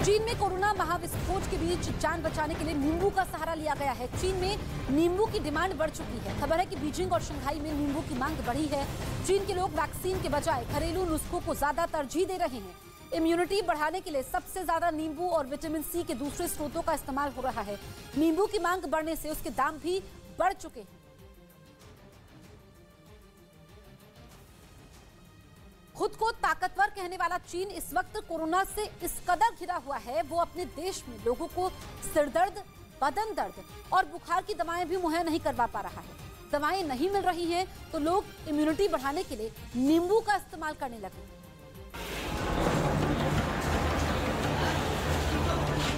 चीन में कोरोना महाविस्फोट के बीच जान बचाने के लिए नींबू का सहारा लिया गया है। चीन में नींबू की डिमांड बढ़ चुकी है। खबर है कि बीजिंग और शंघाई में नींबू की मांग बढ़ी है। चीन के लोग वैक्सीन के बजाय घरेलू नुस्खों को ज्यादा तरजीह दे रहे हैं। इम्यूनिटी बढ़ाने के लिए सबसे ज्यादा नींबू और विटामिन सी के दूसरे स्रोतों का इस्तेमाल हो रहा है। नींबू की मांग बढ़ने से उसके दाम भी बढ़ चुके हैं। खुद को ताकतवर कहने वाला चीन इस वक्त कोरोना से इस कदर घिरा हुआ है, वो अपने देश में लोगों को सिरदर्द, बदन दर्द और बुखार की दवाएं भी मुहैया नहीं करवा पा रहा है। दवाएं नहीं मिल रही हैं तो लोग इम्यूनिटी बढ़ाने के लिए नींबू का इस्तेमाल करने लगे,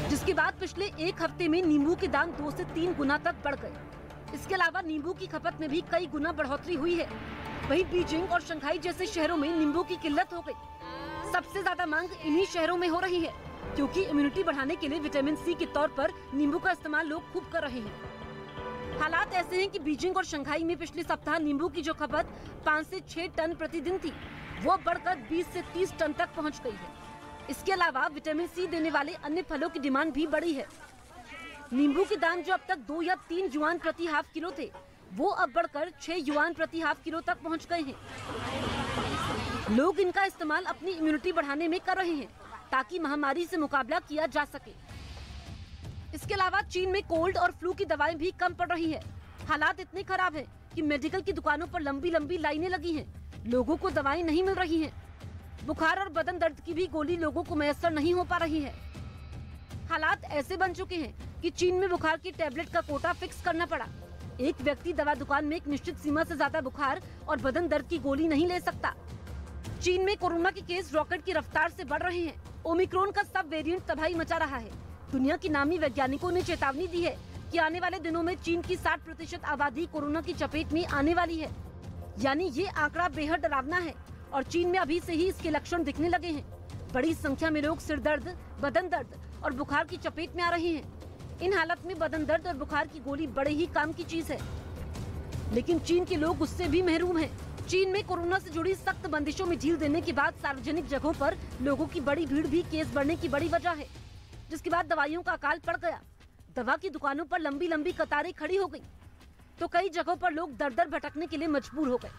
जिसके बाद पिछले एक हफ्ते में नींबू के दाम 2 से 3 गुना तक बढ़ गए। इसके अलावा नींबू की खपत में भी कई गुना बढ़ोतरी हुई है। वहीं बीजिंग और शंघाई जैसे शहरों में नींबू की किल्लत हो गई। सबसे ज्यादा मांग इन्हीं शहरों में हो रही है, क्योंकि इम्यूनिटी बढ़ाने के लिए विटामिन सी के तौर पर नींबू का इस्तेमाल लोग खूब कर रहे हैं। हालात ऐसे हैं कि बीजिंग और शंघाई में पिछले सप्ताह नींबू की जो खपत 5 से 6 टन प्रतिदिन थी, वो बढ़कर 20 से 30 टन तक पहुँच गयी है। इसके अलावा विटामिन सी देने वाले अन्य फलों की डिमांड भी बढ़ी है। नींबू के दाम जो अब तक 2 या 3 युआन प्रति हाफ किलो थे, वो अब बढ़कर 6 युआन प्रति हाफ किलो तक पहुंच गए हैं। लोग इनका इस्तेमाल अपनी इम्यूनिटी बढ़ाने में कर रहे हैं, ताकि महामारी से मुकाबला किया जा सके। इसके अलावा चीन में कोल्ड और फ्लू की दवाएं भी कम पड़ रही है। हालात इतने खराब हैं कि मेडिकल की दुकानों पर लंबी लंबी लाइनें लगी हैं। लोगों को दवाएं नहीं मिल रही हैं। बुखार और बदन दर्द की भी गोली लोगों को मैसर नहीं हो पा रही है। हालात ऐसे बन चुके हैं कि चीन में बुखार की टैबलेट का कोटा फिक्स करना पड़ा। एक व्यक्ति दवा दुकान में एक निश्चित सीमा से ज्यादा बुखार और बदन दर्द की गोली नहीं ले सकता। चीन में कोरोना के केस रॉकेट की रफ्तार से बढ़ रहे हैं। ओमिक्रॉन का सब वेरिएंट तबाही मचा रहा है। दुनिया की नामी वैज्ञानिकों ने चेतावनी दी है कि आने वाले दिनों में चीन की 60% आबादी कोरोना की चपेट में आने वाली है। यानी ये आंकड़ा बेहद डरावना है और चीन में अभी से ही इसके लक्षण दिखने लगे हैं। बड़ी संख्या में लोग सिर दर्द, बदन दर्द और बुखार की चपेट में आ रहे हैं। इन हालत में बदन दर्द और बुखार की गोली बड़े ही काम की चीज है, लेकिन चीन के लोग उससे भी महरूम हैं। चीन में कोरोना से जुड़ी सख्त बंदिशों में ढील देने के बाद सार्वजनिक जगहों पर लोगों की बड़ी भीड़ भी केस बढ़ने की बड़ी वजह है, जिसके बाद दवाइयों का अकाल पड़ गया। दवा की दुकानों पर लंबी लंबी कतारें खड़ी हो गयी, तो कई जगहों पर लोग दर दर भटकने के लिए मजबूर हो गए।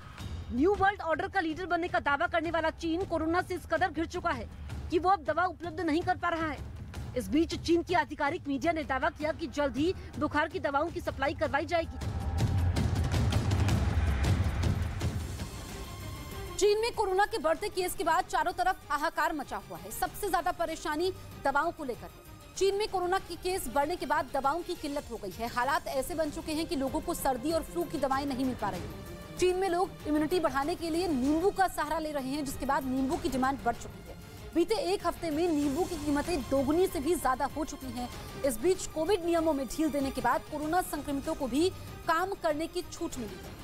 न्यू वर्ल्ड ऑर्डर का लीडर बनने का दावा करने वाला चीन कोरोना से इस कदर घिर चुका है कि वो अब दवा उपलब्ध नहीं कर पा रहा है। इस बीच चीन की आधिकारिक मीडिया ने दावा किया कि जल्द ही बुखार की दवाओं की सप्लाई करवाई जाएगी। चीन में कोरोना के बढ़ते केस के बाद चारों तरफ हाहाकार मचा हुआ है। सबसे ज्यादा परेशानी दवाओं को लेकर है। चीन में कोरोना के केस बढ़ने के बाद दवाओं की किल्लत हो गई है। हालात ऐसे बन चुके हैं कि लोगों को सर्दी और फ्लू की दवाएं नहीं मिल पा रही। चीन में लोग इम्यूनिटी बढ़ाने के लिए नींबू का सहारा ले रहे हैं, जिसके बाद नींबू की डिमांड बढ़ चुकी है। बीते एक हफ्ते में नींबू की कीमतें दोगुनी से भी ज्यादा हो चुकी हैं। इस बीच कोविड नियमों में ढील देने के बाद कोरोना संक्रमितों को भी काम करने की छूट मिली है।